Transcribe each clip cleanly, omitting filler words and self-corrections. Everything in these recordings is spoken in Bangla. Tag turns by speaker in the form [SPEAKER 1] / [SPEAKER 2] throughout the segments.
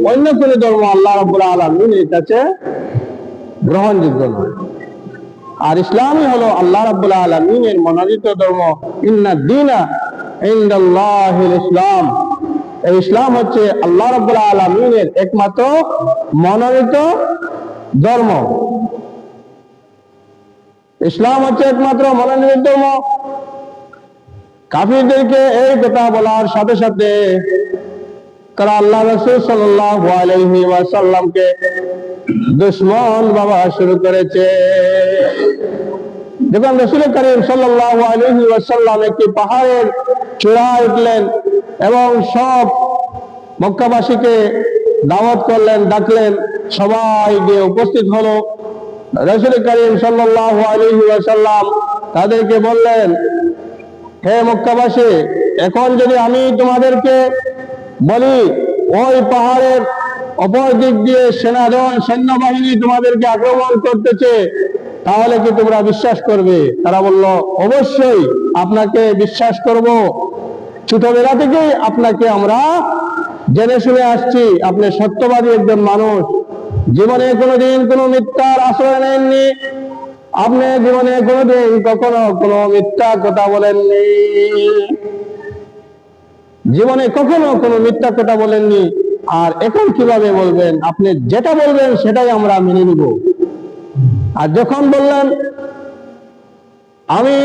[SPEAKER 1] অন্য কোনো ধর্ম আল্লাহ রাব্বুল আলামিনের কাছে গ্রহণযোগ্য নয়। আর ইসলামই হলো আল্লাহ রাব্বুল আলামিনের মনোনীত ধর্ম। ইন্নাদ দীনা ইনদাল্লাহিল ইসলাম। এই ইসলাম হচ্ছে আল্লাহ রাব্বুল আলামিনের একমাত্র মনোনীত ধর্ম। ইসলাম হচ্ছে একমাত্র মনোনীত ধর্ম। কাফিরদেরকে এই কথা বলার সাথে সাথে তারা আল্লাহ রাসূল সাল্লাল্লাহু আলাইহি ওয়াসাল্লামকে দুশমন ভাবা শুরু করেছে। যখন রাসূল করিম সাল্লাল্লাহু আলাইহি ওয়াসাল্লাম একটি পাহাড়ের চূড়ায় উঠলেন এবং সব মক্কাবাসীকে দাওয়াত করলেন, ডাকলেন, সবাই গিয়ে উপস্থিত হলো। রাসূল করিম সাল্লাল্লাহু আলাইহি ওয়াসাল্লাম তাদেরকে বললেন, হে মক্কাবাসী, এখন যদি আমি তোমাদেরকে বলি ওই পাহাড়ের অপর দিক দিয়ে সৈন্যবাহিনী তোমাদেরকে আক্রমণ করতেছে, তাহলে কি তোমরা বিশ্বাস করবে? তারা বলল, অবশ্যই আপনাকে বিশ্বাস করব। ছোটবেলা থেকেই আপনাকে আমরা জেনে শুনে আসছি আপনি সত্যবাদী একজন মানুষ। জীবনে কোনোদিন কোনো মিথ্যার আশ্রয় নেননি। আপনি জীবনে কোনোদিন কখনো কোনো মিথ্যা কথা বলেননি। জীবনে কখনো কোনো মিথ্যা কথা বলেননি। আর এখন কিভাবে বলবেন? আপনি যেটা বলবেন সেটাই আমরা মেনে নিব। আর যখন বললেন, আমি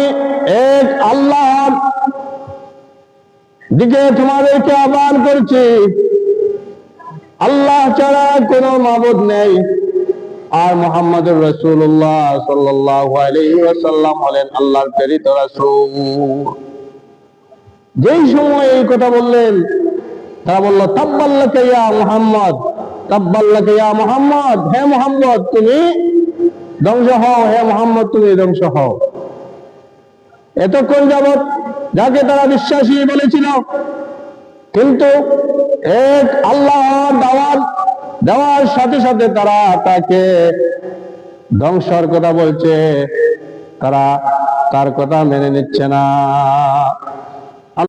[SPEAKER 1] এক আল্লাহর দিকে তোমাদেরকে আহ্বান করছি, আল্লাহ ছাড়া কোনো মাবুদ নেই, আর মুহাম্মদুর রাসূলুল্লাহ সাল্লাল্লাহু আলাইহি ওয়াসাল্লাম হলেন আল্লাহর প্রেরিত রাসূল। যেই সময় এই কথা বললেন, তারা বলল, তাব্বাল্লাকা ইয়া মুহাম্মদ, তাব্বাল্লাকা ইয়া মুহাম্মদ, হে মুহাম্মদ তুমি ধ্বংস হও, হে মুহাম্মদ তুমি ধ্বংস হও। এতক্ষণ যাবৎ যাকে তারা বিশ্বাসী বলেছিল, কিন্তু এক আল্লাহর দাওয়াত দেওয়ার সাথে সাথে তারা তাকে ধ্বংসের কথা বলছে, তারা তার কথা মেনে নিচ্ছে না।